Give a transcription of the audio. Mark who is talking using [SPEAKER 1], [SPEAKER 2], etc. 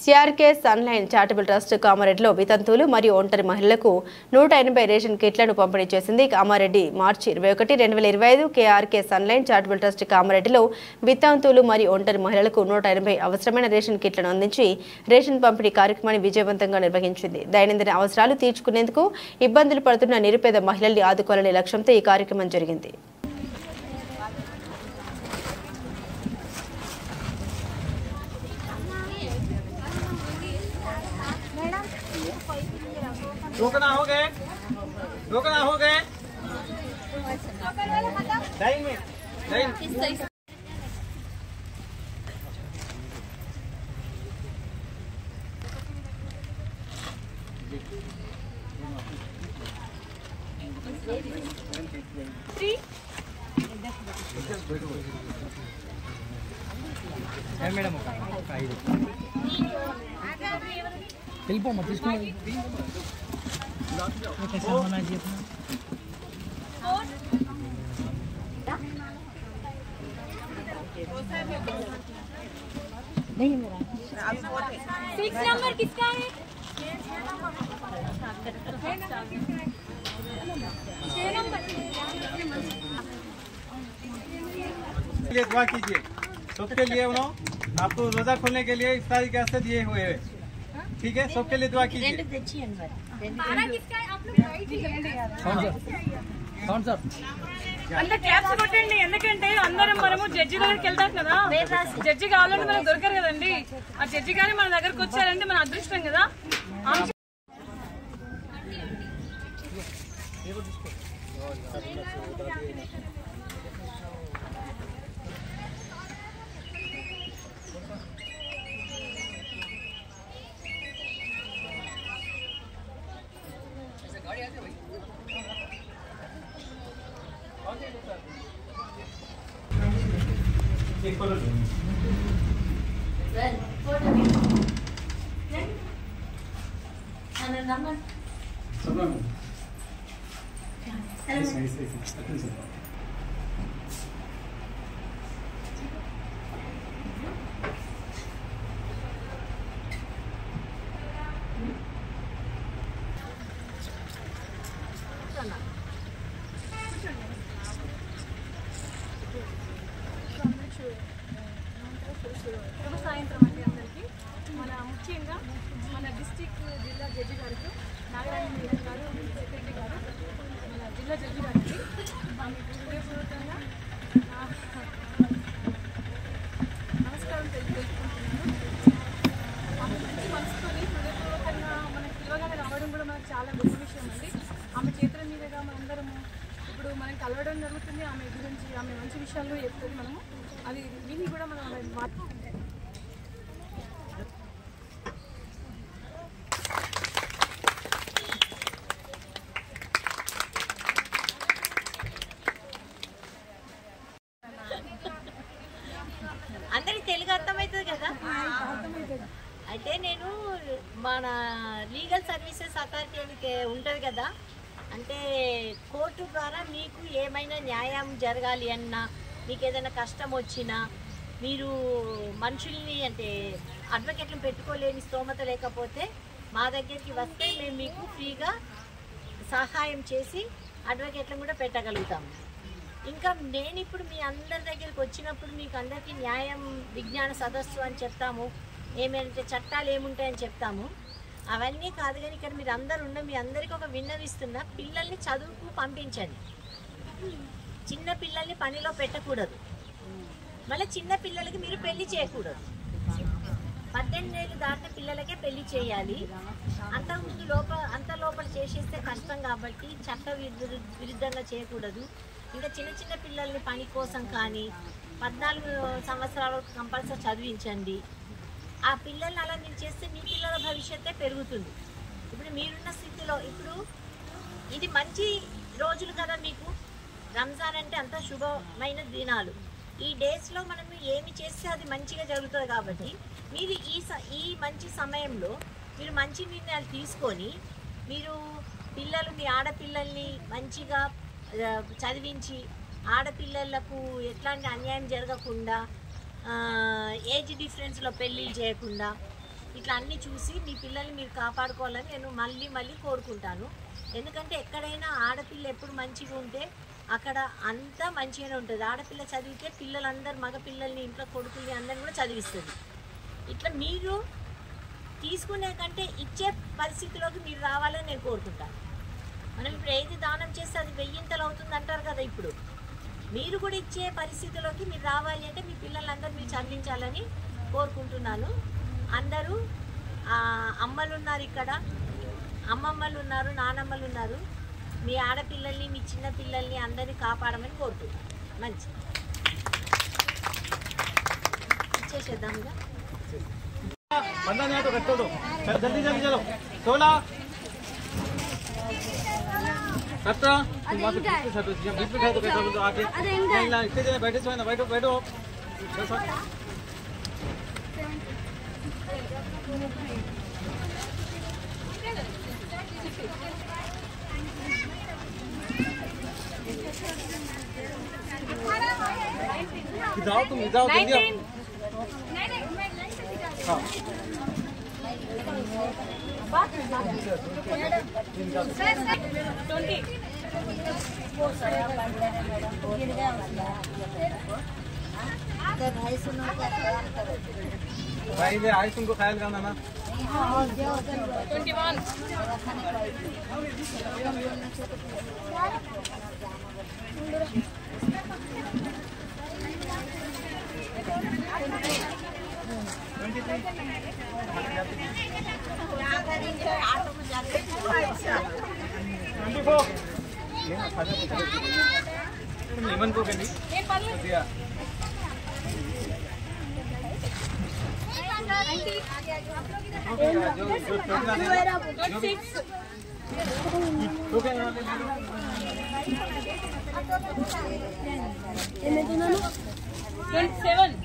[SPEAKER 1] CRK సన్లైన్ charitable trust కామారెడ్డిలో వితంతువులు మరియు ఒంటరి మహిళలకు 180 రేషన్ కిట్లను పంపిణీ చేసింది. కామారెడ్డి మార్చి 21, 2025 కేఆర్కే సన్లైన్ చారిటబుల్ ట్రస్ట్ కామారెడ్డిలో వితంతువులు మరియు ఒంటరి మహిళలకు 180 అవసరమైన రేషన్ కిట్లను అందించి రేషన్ పంపిణీ కార్యక్రమాన్ని విజయవంతంగా నిర్వహించింది. దైనందిన అవసరాలు తీర్చుకునేందుకు ఇబ్బందులు పడుతున్న నిరుపేద మహిళల్ని ఆదుకోవాలనే లక్ష్యంతో ఈ కార్యక్రమం జరిగింది.
[SPEAKER 2] रोकना हो गए लाइन में लाइन మేడం వెళ్ళిపోమ్మా తీసుకుని
[SPEAKER 3] नहीं मेरा 6 नंबर किसका है? 6 नंबर
[SPEAKER 2] लिए दुआ कीजिए सबके लिए उन्होंने आपको रोजा खोलने के लिए इफ्तारी के वास्ते दिए हुए हैं. ठीक है, सबके लिए दुआ कीजिए.
[SPEAKER 4] అందరూ క్యాప్స్ కొట్టండి. ఎందుకంటే అందరం మనము జడ్జి దగ్గరికి వెళ్తాం కదా, జడ్జి కావాలంటే మనకు దొరకరు కదండి. ఆ జడ్జి గారి మన దగ్గరకు వచ్చారంటే మన అదృష్టం కదా.
[SPEAKER 2] एक फोटो
[SPEAKER 4] సాయంత్రం అండి అందరికీ మన ముఖ్యంగా మన డిస్ట్రిక్ట్ జిల్లా జడ్జి గారికి నాగరాజు మేడం గారు, సెక్రటరీ గారు, మన జిల్లా జడ్జి గారికి మీకు హృదయపూర్వకంగా నమస్కారం తెలుపుకుంటున్నాను. ఆమె మంచి మనసుకొని హృదయపూర్వకంగా మనకు పిలవగానే రావడం కూడా మనకు చాలా గొప్ప విషయం అండి. ఆమె చేతుల మీదుగా మనందరము ఇప్పుడు మనం కలవడం జరుగుతుంది. ఆమె గురించి ఆమె మంచి విషయాలు చెప్తుంది. మనము అది విని కూడా మనం
[SPEAKER 3] అందరికి తెలుగు అర్థమవుతుంది కదా. అయితే నేను మన లీగల్ సర్వీసెస్ అథారిటీ అని ఉంటుంది కదా, అంటే కోర్టు ద్వారా మీకు ఏమైనా న్యాయం జరగాలి అన్నా, మీకు ఏదైనా కష్టం వచ్చినా, మీరు మనుషుల్ని అంటే అడ్వకేట్లను పెట్టుకోలేని స్తోమత లేకపోతే మా దగ్గరికి వస్తే మేము మీకు ఫ్రీగా సహాయం చేసి అడ్వకేట్లను కూడా పెట్టగలుగుతాము. ఇంకా నేను ఇప్పుడు మీ అందరి దగ్గరికి వచ్చినప్పుడు మీకు అందరికీ న్యాయం విజ్ఞాన సదస్సు అని చెప్తాము, ఏమంటే చట్టాలు ఏముంటాయని చెప్తాము. అవన్నీ కాదు కానీ ఇక్కడ మీరు అందరు ఉన్న మీ అందరికీ ఒక విన్నవిస్తున్నా, పిల్లల్ని చదువుకు పంపించండి. చిన్న పిల్లల్ని పనిలో పెట్టకూడదు. మళ్ళీ చిన్న పిల్లలకి మీరు పెళ్లి చేయకూడదు. 18 ఏళ్ళు దాటిన పిల్లలకే పెళ్లి చేయాలి. అంత లోపల చేసేస్తే కష్టం కాబట్టి చట్ట విరుద్ధంగా చేయకూడదు. ఇంకా చిన్న చిన్న పిల్లల్ని పని కోసం కానీ 14 సంవత్సరాల కంపల్సరీ చదివించండి. ఆ పిల్లల్ని అలా మీరు చేస్తే మీ పిల్లల భవిష్యత్తే పెరుగుతుంది. ఇప్పుడు మీరున్న స్థితిలో ఇప్పుడు ఇది మంచి రోజులు కదా, మీకు రంజాన్ అంటే అంత శుభమైన దినాలు. ఈ డేస్లో మనం ఏమి చేస్తే అది మంచిగా జరుగుతుంది కాబట్టి మీరు ఈ మంచి సమయంలో మీరు మంచి నిర్ణయాలు తీసుకొని మీరు పిల్లలు మీ ఆడపిల్లల్ని మంచిగా చదివించి ఆడపిల్లలకు ఎట్లాంటి అన్యాయం జరగకుండా ఏజ్ డిఫరెన్స్లో పెళ్ళిళ్ళు చేయకుండా ఇట్లా అన్నీ చూసి మీ పిల్లల్ని మీరు కాపాడుకోవాలని నేను మళ్ళీ మళ్ళీ కోరుకుంటాను. ఎందుకంటే ఎక్కడైనా ఆడపిల్ల ఎప్పుడు మంచిగా ఉంటే అక్కడ అంతా మంచిగానే ఉంటుంది. ఆడపిల్ల చదివితే పిల్లలందరూ మగ పిల్లల్ని ఇంట్లో కొడుకుల్ని అందరిని కూడా చదివిస్తుంది. ఇట్లా మీరు తీసుకునే కంటే ఇచ్చే పరిస్థితిలోకి మీరు రావాలని నేను కోరుకుంటాను. మనం ఇప్పుడు ఏది దానం చేస్తే అది 1000 అవుతుంది అంటారు కదా. ఇప్పుడు మీరు కూడా ఇచ్చే పరిస్థితిలోకి మీరు రావాలి అంటే మీ పిల్లలందరూ మీరు చదివించాలని కోరుకుంటున్నాను. అందరూ అమ్మలు ఉన్నారు, ఇక్కడ అమ్మమ్మలు ఉన్నారు, నానమ్మలు ఉన్నారు. మీ ఆడపిల్లల్ని మీ చిన్న పిల్లల్ని అందరినీ కాపాడమని కోరుతున్నాను. మంచి ఇచ్చేసేద్దాం.
[SPEAKER 2] बंदा नहीं है तो रख दो, जल्दी जल्दी चलो। 16 17 बीच में खाए तो बैठो तो आगे नहीं ना इतने जने बैठे ना बैठो बैठो जाओ तुम जाओ जल्दी हाँ भाई ये आयुष उनको ख्याल करना ना
[SPEAKER 4] 21
[SPEAKER 2] लेमन को कहीं दिया 27